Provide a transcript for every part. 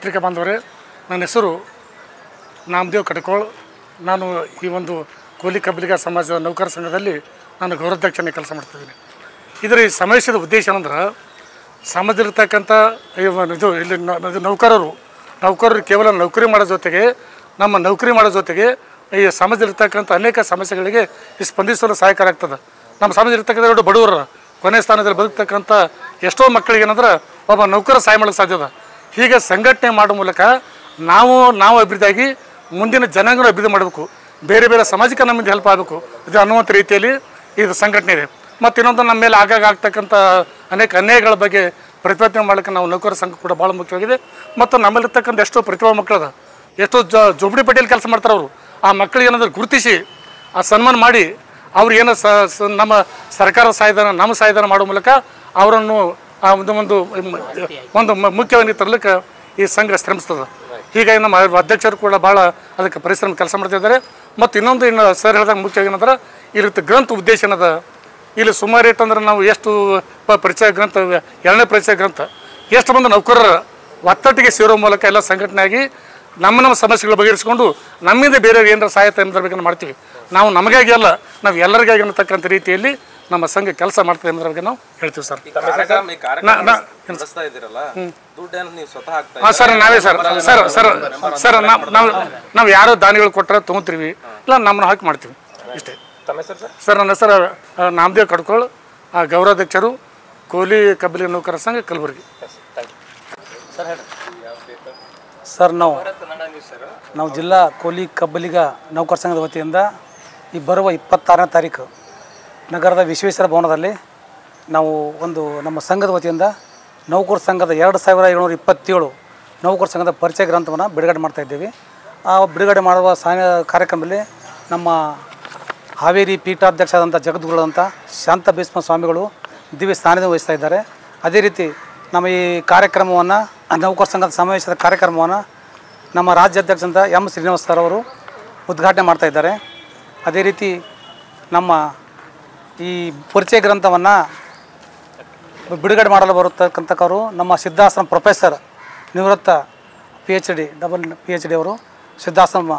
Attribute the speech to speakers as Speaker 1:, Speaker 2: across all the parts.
Speaker 1: ಪತ್ರಿಕಾ ಬಾಂಧವರೇ, ನನ್ನ ಹೆಸರು ನಾಮದೇವ್ ಕಟಕೋಳ್. ನಾನು ಈ ಒಂದು ಕೂಲಿ ಕಬ್ಬಲಿಗ ಸಮಾಜದ ನೌಕರ ಸಂಘದಲ್ಲಿ ನಾನು ಗೌರವಾಧ್ಯಕ್ಷನೇ ಕೆಲಸ ಮಾಡ್ತಿದ್ದೀನಿ. ಇದರ ಈ ಸಮಾವೇಶದ ಉದ್ದೇಶ ಏನಂದ್ರೆ, ಸಮಾಜದಲ್ಲಿರ್ತಕ್ಕಂಥ ಇಲ್ಲಿ ನೌಕರರು ಕೇವಲ ನೌಕರಿ ಮಾಡೋ ಜೊತೆಗೆ ನಮ್ಮ ನೌಕರಿ ಮಾಡೋ ಜೊತೆಗೆ ಈ ಸಮಾಜದಲ್ಲಿರ್ತಕ್ಕಂಥ ಅನೇಕ ಸಮಸ್ಯೆಗಳಿಗೆ ಸ್ಪಂದಿಸಲು ಸಹಾಯಕರ ಆಗ್ತದೆ. ನಮ್ಮ ಸಮಾಜದಲ್ಲಿರ್ತಕ್ಕಂಥ ಎರಡು ಬಡವರ ಕೊನೆ ಸ್ಥಾನದಲ್ಲಿ ಬದುಕ್ತಕ್ಕಂಥ ಎಷ್ಟೋ ಮಕ್ಕಳಿಗೆ ಏನಂದ್ರೆ ಒಬ್ಬ ನೌಕರ ಸಹಾಯ ಮಾಡೋಕ್ಕೆ ಸಾಧ್ಯದ. ಹೀಗೆ ಸಂಘಟನೆ ಮಾಡೋ ಮೂಲಕ ನಾವು ಅಭಿವೃದ್ಧಿಯಾಗಿ ಮುಂದಿನ ಜನಾಂಗನ ಅಭಿವೃದ್ಧಿ ಮಾಡಬೇಕು, ಬೇರೆ ಬೇರೆ ಸಮಾಜಕ್ಕೆ ನಮ್ಮಿಂದ ಹೆಲ್ಪ್ ಆಗಬೇಕು ಇದು ಅನ್ನುವಂಥ ರೀತಿಯಲ್ಲಿ ಇದು ಸಂಘಟನೆ ಇದೆ. ಮತ್ತು ಇನ್ನೊಂದು ನಮ್ಮ ಮೇಲೆ ಆಗಾಗ ಆಗ್ತಕ್ಕಂಥ ಅನೇಕ ಅನ್ಯಾಯಗಳ ಬಗ್ಗೆ ಪ್ರತಿಭಟನೆ ಮಾಡೋಕ್ಕೆ ನಾವು ನೌಕರ ಸಂಘ ಕೂಡ ಭಾಳ ಮುಖ್ಯವಾಗಿದೆ. ಮತ್ತು ನಮ್ಮಲ್ಲಿರ್ತಕ್ಕಂಥ ಎಷ್ಟೋ ಪ್ರತಿಭಾ ಮಕ್ಕಳದ, ಎಷ್ಟೋ ಜೋಬಡಿ ಪಟ್ಟಿಯಲ್ಲಿ ಕೆಲಸ ಮಾಡ್ತಾರೆ. ಅವರು ಆ ಮಕ್ಕಳಿಗೆ ಏನಾದರೂ ಗುರುತಿಸಿ ಆ ಸನ್ಮಾನ ಮಾಡಿ ಅವ್ರಿಗೇನೋ ನಮ್ಮ ಸರ್ಕಾರ ನಮ್ಮ ಸಹಾಯಧನ ಮಾಡೋ ಮೂಲಕ ಅವರನ್ನು ಆ ಒಂದು ಮುಖ್ಯವಾಗಿ ತರಲಿಕ್ಕೆ ಈ ಸಂಘ ಶ್ರಮಿಸ್ತದೆ. ಹೀಗಾಗಿ ನಮ್ಮ ಅಧ್ಯಕ್ಷರು ಕೂಡ ಭಾಳ ಅದಕ್ಕೆ ಪರಿಶ್ರಮ ಕೆಲಸ ಮಾಡ್ತಿದ್ದಾರೆ. ಮತ್ತು ಇನ್ನೊಂದು ಸರ್ ಹೇಳಿದಾಗ ಮುಖ್ಯವಾಗಿ ಏನಂದ್ರೆ, ಇಲ್ಲಿ ಗ್ರಂಥ ಉದ್ದೇಶ ಏನದ, ಇಲ್ಲಿ ಸುಮಾರು ಇಟ್ಟಂದ್ರೆ ನಾವು ಎಷ್ಟು ಪರಿಚಯ ಗ್ರಂಥ, 2ನೇ ಪರಿಚಯ ಗ್ರಂಥ ಎಷ್ಟು ಮಂದಿ ನೌಕರರ ಒತ್ತಟ್ಟಿಗೆ ಸೇರೋ ಮೂಲಕ ಎಲ್ಲ ಸಂಘಟನೆಯಾಗಿ ನಮ್ಮ ಸಮಸ್ಯೆಗಳು ಬಗೆಹರಿಸಿಕೊಂಡು ನಮ್ಮಿಂದ ಬೇರೆಯವ್ರು ಏನಾರ ಸಹಾಯತ ಎಂಬುದರ ಮಾಡ್ತೀವಿ. ನಾವು ನಮಗಾಗಿ ಅಲ್ಲ, ನಾವು ಎಲ್ಲರಿಗಾಗಿ ಅನ್ನತಕ್ಕಂಥ ರೀತಿಯಲ್ಲಿ ನಮ್ಮ ಸಂಘ ಕೆಲಸ ಮಾಡ್ತದೆ ಎಂಬುದ್ರ ಬಗ್ಗೆ ನಾವು ಹೇಳ್ತೀವಿ ಸರ್. ಸರ್ ನಾವೇ ಸರ್ ನಾವು ಯಾರೋ ದಾನಿಗಳು ಕೊಟ್ಟರೆ ತೊಗೊತೀವಿ, ಇಲ್ಲ ನಮ್ಮನ್ನ ಹಾಕಿ ಮಾಡ್ತೀವಿ ಇಷ್ಟೇ. ಸರ್ ನನ್ನ ಹೆಸರು ನಾಮದೇವ್ ಕಡ್ಕೋಳ್, ಗೌರವಾಧ್ಯಕ್ಷರು ಕೂಲಿ ಕಬ್ಬಲಿಗ ನೌಕರ ಸಂಘ ಕಲಬುರಗಿ.
Speaker 2: ಸರ್ ನಾವು ಜಿಲ್ಲಾ ಕೂಲಿ ಕಬ್ಬಲಿಗ ನೌಕರ ಸಂಘದ ವತಿಯಿಂದ ಈ ಬರುವ 26ನೇ ತಾರೀಕು ನಗರದ ವಿಶ್ವೇಶ್ವರ ಭವನದಲ್ಲಿ ನಾವು ನಮ್ಮ ಸಂಘದ ವತಿಯಿಂದ ನೌಕರ ಸಂಘದ 2727 ನೌಕರ ಸಂಘದ ಪರಿಚಯ ಗ್ರಂಥವನ್ನು ಬಿಡುಗಡೆ ಮಾಡ್ತಾಯಿದ್ದೇವೆ. ಆ ಬಿಡುಗಡೆ ಮಾಡುವ ಕಾರ್ಯಕ್ರಮದಲ್ಲಿ ನಮ್ಮ ಹಾವೇರಿ ಪೀಠಾಧ್ಯಕ್ಷರಾದಂಥ ಜಗದ್ಗುರುಗಳಂಥ ಶಾಂತ ಭೀಷ್ಮ ಸ್ವಾಮಿಗಳು ದಿವ್ಯ ಸಾನ್ನಿಧ್ಯ ವಹಿಸ್ತಾ ಇದ್ದಾರೆ. ಅದೇ ರೀತಿ ನಮ್ಮ ಈ ಕಾರ್ಯಕ್ರಮವನ್ನು, ನೌಕರ ಸಂಘದ ಸಮಾವೇಶದ ಕಾರ್ಯಕ್ರಮವನ್ನು ನಮ್ಮ ರಾಜ್ಯಾಧ್ಯಕ್ಷರಂಥ ಎಂ ಶ್ರೀನಿವಾಸ್ ಸರ್ ಅವರು ಉದ್ಘಾಟನೆ ಮಾಡ್ತಾಯಿದ್ದಾರೆ. ಅದೇ ರೀತಿ ನಮ್ಮ ಈ ಪರಿಚಯ ಗ್ರಂಥವನ್ನು ಬಿಡುಗಡೆ ಮಾಡಲು ಬರತಕ್ಕಂಥವರು ನಮ್ಮ ಸಿದ್ಧಾಶ್ರಮ ಪ್ರೊಫೆಸರ್ ನಿವೃತ್ತ PhD ಅವರು ಸಿದ್ಧಾಶ್ರಮ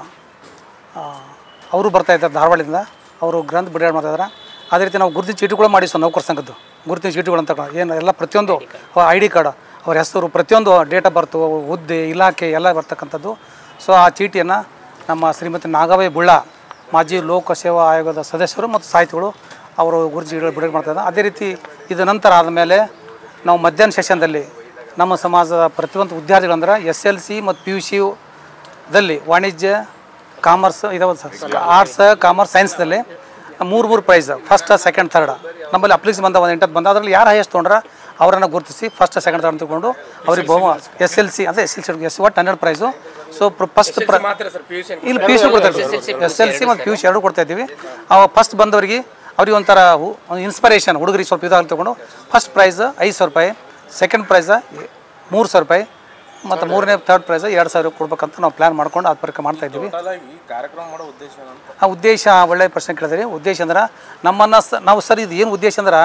Speaker 2: ಅವರು ಬರ್ತಾಯಿದ್ದಾರೆ ಧಾರವಾಡದಿಂದ. ಅವರು ಗ್ರಂಥ ಬಿಡುಗಡೆ ಮಾಡ್ತಾಯಿದ್ದಾರೆ. ಅದೇ ರೀತಿ ನಾವು ಗುರುತಿನ ಚೀಟಿಗಳು ಮಾಡಿಸೋ ನೌಕರ ಸಂಘದ್ದು ಗುರುತಿನ ಚೀಟಿಗಳು ಅಂತ ಏನು ಎಲ್ಲ ಪ್ರತಿಯೊಂದು ID ಕಾರ್ಡ್, ಅವ್ರ ಹೆಸರು, ಪ್ರತಿಯೊಂದು ಡೇಟ್ ಆಫ್ ಬರ್ತು, ಹುದ್ದೆ, ಇಲಾಖೆ ಎಲ್ಲ ಬರ್ತಕ್ಕಂಥದ್ದು. ಸೊ ಆ ಚೀಟಿಯನ್ನು ನಮ್ಮ ಶ್ರೀಮತಿ ನಾಗವೇ ಬುಳ್ಳ, ಮಾಜಿ ಲೋಕಸೇವಾ ಆಯೋಗದ ಸದಸ್ಯರು ಮತ್ತು ಸಾಹಿತಿಗಳು ಅವರು ಗುರುತಿಗಳು ಬಿಡುಗಡೆ ಮಾಡ್ತಾಯಿದ್ದಾರೆ. ಅದೇ ರೀತಿ ಇದು ನಂತರ ಆದಮೇಲೆ ನಾವು ಮಧ್ಯಾಹ್ನ ಸೆಷನ್ದಲ್ಲಿ ನಮ್ಮ ಸಮಾಜದ ಪ್ರತಿಯೊಂದು ವಿದ್ಯಾರ್ಥಿಗಳಂದ್ರೆ SLC ಮತ್ತು PUC ದಲ್ಲಿ ವಾಣಿಜ್ಯ, ಕಾಮರ್ಸ್ ಇದಾವೆ ಸರ್, ಆರ್ಟ್ಸ್, ಕಾಮರ್ಸ್, ಸೈನ್ಸ್ದಲ್ಲಿ 3 ಪ್ರೈಸ್, ಫಸ್ಟ್, ಸೆಕೆಂಡ್, ಥರ್ಡ್. ನಮ್ಮಲ್ಲಿ ಅಪ್ಲಿಕೇಶನ್ ಬಂದ 1 8 ಬಂದ, ಅದರಲ್ಲಿ ಯಾರು ಹೈಯೆಸ್ಟ್ ತೊಗೊಂಡ್ರೆ ಅವರನ್ನು ಗುರುತಿಸಿ ಫಸ್ಟ್, ಸೆಕೆಂಡ್, ಥರ್ಡ್ ತಗೊಂಡು ಅವ್ರಿಗೆ SLC ಅದೇ SLC ಒಟ್ಟು 12 ಪ್ರೈಸು. ಸೊ ಫಸ್ಟ್ ಇಲ್ಲಿ PUC ಕೊಡ್ತಾ ಇದ್ದೀವಿ, SLC ಮತ್ತು PUC ಎರಡೂ ಕೊಡ್ತಾ ಇದ್ದೀವಿ. ಫಸ್ಟ್ ಬಂದವರಿಗೆ ಅವ್ರಿಗೆ ಒಂಥರ ಇನ್ಸ್ಪಿರೇಷನ್, ಹುಡುಗರಿಗೆ ಸ್ವಲ್ಪ ಇದಾಗಿ ತೊಗೊಂಡು ಫಸ್ಟ್ ಪ್ರೈಸ್ 5,000 ರೂಪಾಯಿ, ಸೆಕೆಂಡ್ ಪ್ರೈಸ್ 3,000 ರೂಪಾಯಿ ಮತ್ತು ಥರ್ಡ್ ಪ್ರೈಸ್ 2,000 ಕೊಡ್ಬೇಕಂತ ನಾವು ಪ್ಲ್ಯಾನ್ ಮಾಡ್ಕೊಂಡು ಅದು ಪ್ರಕಾರ ಮಾಡ್ತಾಯಿದ್ದೀವಿ. ಆ ಉದ್ದೇಶ ಒಳ್ಳೆಯ ಪ್ರಶ್ನೆ ಕೇಳಿದ್ರಿ. ಉದ್ದೇಶ ಅಂದ್ರೆ ನಾವು ಸರ್ ಇದು ಏನು ಉದ್ದೇಶ ಅಂದ್ರೆ,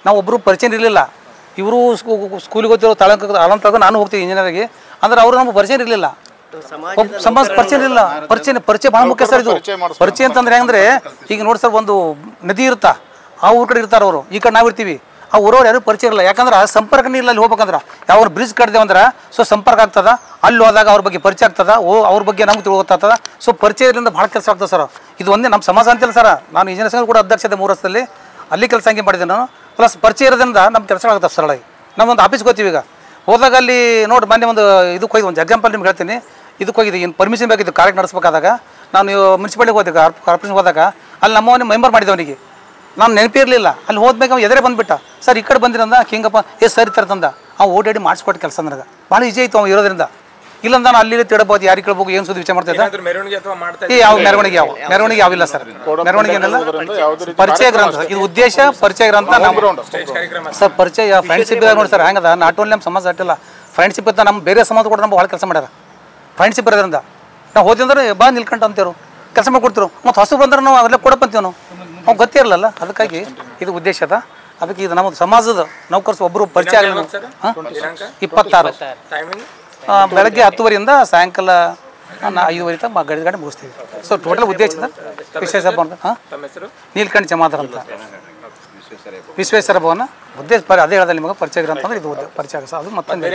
Speaker 2: ನಾವು ಒಬ್ಬರು ಪರಿಚಯ ಇರಲಿಲ್ಲ. ಇವರು ಸ್ಕೂಲಿಗೆ ಹೋಗ್ತಿರೋ ಅಳಂತಾಗ ನಾನು ಹೋಗ್ತೀವಿ ಇಂಜಿನಿಯರಿಗೆ ಅಂದ್ರೆ ಅವರು ನಮ್ಗೆ ಪರಿಚಯ ಇರಲಿಲ್ಲ, ಸಮಾಜ ಪರಿಚಯ ಇರಲಿಲ್ಲ. ಪರಿಚಯ ಭಾಳ ಮುಖ್ಯ ಸರ್. ಇದು ಪರಿಚಯ ಅಂತಂದ್ರೆ ಹೆಂಗಂದ್ರೆ, ಈಗ ನೋಡಿ ಸರ್, ಒಂದು ನದಿ ಇರುತ್ತಾ, ಆ ಊರ ಕಡೆ ಇರ್ತಾರೆ ಅವರು, ಈ ಕಡೆ ನಾವು ಇರ್ತೀವಿ, ಆ ಊರವ್ರು ಯಾರು ಪರಿಚಯ ಇರಲ್ಲ. ಯಾಕಂದ್ರೆ ಸಂಪರ್ಕನೇ ಇಲ್ಲ. ಅಲ್ಲಿ ಹೋಗ್ಬೇಕಂದ್ರೆ ಯಾವ ಬ್ರಿಡ್ಜ್ ಕಟ್ಟಿದೇವೆ ಅಂದ್ರೆ ಸೊ ಸಂಪರ್ಕ ಆಗ್ತದ, ಅಲ್ಲಿ ಹೋದಾಗ ಅವ್ರ ಬಗ್ಗೆ ಪರಿಚಯ ಆಗ್ತದ, ಅವ್ರ ಬಗ್ಗೆ ನಮ್ಗೆ ತಿಳ್ಕೊತಾಗ್ತದ. ಸೊ ಪರಿಚಯದಿಂದ ಭಾಳ ಕೆಲಸ ಆಗ್ತದೆ ಸರ್. ಇದು ಒಂದೇ ನಮ್ಮ ಸಮಾಜ ಅಂತಿಲ್ಲ ಸರ್. ನಾನು ಇಂಜಿನಿಯರ್ ಸಂಘ ಕೂಡ ಅಧ್ಯಕ್ಷತೆ 3 ವರ್ಷದಲ್ಲಿ ಅಲ್ಲಿ ಕೆಲಸ ಹಂಗೆ ಮಾಡಿದ್ದೆ ನಾನು. ಪ್ಲಸ್ ಪರಿಚಯ ಇರೋದ್ರಿಂದ ನಮ್ಮ ಕೆಲಸಗಳಾಗ್ತದೆ ಸರಳಾಗಿ. ನಮ್ಮೊಂದು ಆಫೀಸ್ಗೆ ಹೋಗ್ತೀವಿ, ಈಗ ಹೋದಾಗ ಅಲ್ಲಿ ನೋಡಿ ಮೊನ್ನೆ ಒಂದು ಇದಕ್ಕೆ ಹೋಗಿ, ಒಂದು ಎಕ್ಸಾಂಪಲ್ ನಿಮ್ಗೆ ಹೇಳ್ತೀನಿ. ಇದಕ್ಕೆ ಹೋಗಿದ್ದು ಏನು ಪರ್ಮಿಷನ್ ಬೇಕಿತ್ತು ಕಾರ್ಯ ನಡೆಸಬೇಕಾದಾಗ, ನಾನು ಮುನ್ಸಿಪಾಲಿಟಿಗೆ ಹೋದಾಗ, ಕಾರ್ಪೊರೇಷನ್ಗೆ ಹೋದಾಗ ಅಲ್ಲಿ ನಮ್ಮವನ್ನೇ ಮೆಂಬರ್ ಮಾಡಿದವನಿಗೆ ನಾನು ನೆನಪಿರಲಿಲ್ಲ. ಅಲ್ಲಿ ಹೋದ್ಬೇಕು ಎದುರೇ ಬಂದುಬಿಟ್ಟ, ಸರ್ ಈ ಕಡೆ ಬಂದಿರಂದ ಹಿಂಗಪ್ಪ ಸರ್ ಇರ್ತಾರಂದ. ಅವ್ನು ಓಡಾಡಿ ಮಾಡಿಸ್ಕೊಟ್ಟು ಕೆಲಸ ನನಗೆ ಭಾಳ ಈಜಿ ಆಯಿತು ಅವ್ನು ಇರೋದ್ರಿಂದ. ಇಲ್ಲಂದ ನಾನು ಅಲ್ಲಿ ತಿಳಬಹುದು, ಯಾರಿಗೆ ಕೇಳ್ಬೇಕು, ಏನು ಸುದ್ದಿ ವಿಚಾರ ಮಾಡ್ತಾ ಇದ್ದೆ. ಯಾವ ಮೆರವಣಿಗೆ ಯಾವಿಲ್ಲ ಸರ್. ಮೆರವಣಿಗೆ ಏನಿಲ್ಲ, ಪರಿಚಯ ಗ್ರಂಥ. ಇದು ಉದ್ದೇಶ ಪರಿಚಯ ಗ್ರಂಥ ಸರ್. ಪರಿಚಯ ಫ್ರೆಂಡ್ಶಿಪ್ ನೋಡಿ ಸರ್, ಹೆಂಗದ ನಾಟ್ ಓನ್ಲಿ ನಮ್ಮ ಸಮಾಜ ಅಟ್ಟಿಲ್ಲ, ಫ್ರೆಂಡ್ಶಿಪ್ ಅಂತ ನಮ್ಮ ಬೇರೆ ಸಮಾಜ ಕೂಡ ನಮ್ಮ ಭಾಳ ಕೆಲಸ ಮಾಡ್ಯಾರ. ಫ್ರೆಂಡ್ಶಿಪ್ ಇರೋದ್ರಿಂದ ನಾವು ಹೋದ್ವಿ ಅಂದ್ರೆ ಬಾ ನಿಲ್ಕಂಟ ಅಂತೇವ್ರು, ಕೆಲಸ ಮಾಡಿಕೊಡ್ತಿರು. ಮತ್ತು ಹೊಸ ಬಂದ್ರೆ ನಾವು ಅವೆಲ್ಲ ಕೊಡಪ್ಪಂತೀವಿ, ನಾವು ಗೊತ್ತೇ ಇರಲ್ಲ. ಅದಕ್ಕಾಗಿ ಇದು ಉದ್ದೇಶ ಅದ. ಅದಕ್ಕೆ ಇದು ನಮ್ಮ ಸಮಾಜದ ನೌಕರ್ಸ್ ಒಬ್ಬರು ಪರಿಚಯ ಆಗಲಿ. 26 ಬೆಳಗ್ಗೆ 10:00 ಸಾಯಂಕಾಲ 5:30 ತನಕ ಗಡಿ ಮುಗಿಸ್ತೀವಿ. ಸೊ ಟೋಟಲ್ ಉದ್ದೇಶ ವಿಶ್ವೇಶ್ವರ ಭವನ ನೀಲ್ಕಂಠ ಜಮಾದಾರ್ ಅಂತ ವಿಶ್ವೇಶ್ವರ ಭವನ ಉದ್ದೇಶ ಅದೇ ಹೇಳಿದ್ರೆ ನಿಮಗೆ ಪರಿಚಯ ಅಂತಂದ್ರೆ ಇದು ಪರಿಚಯ ಅದು ಮತ್ತೆ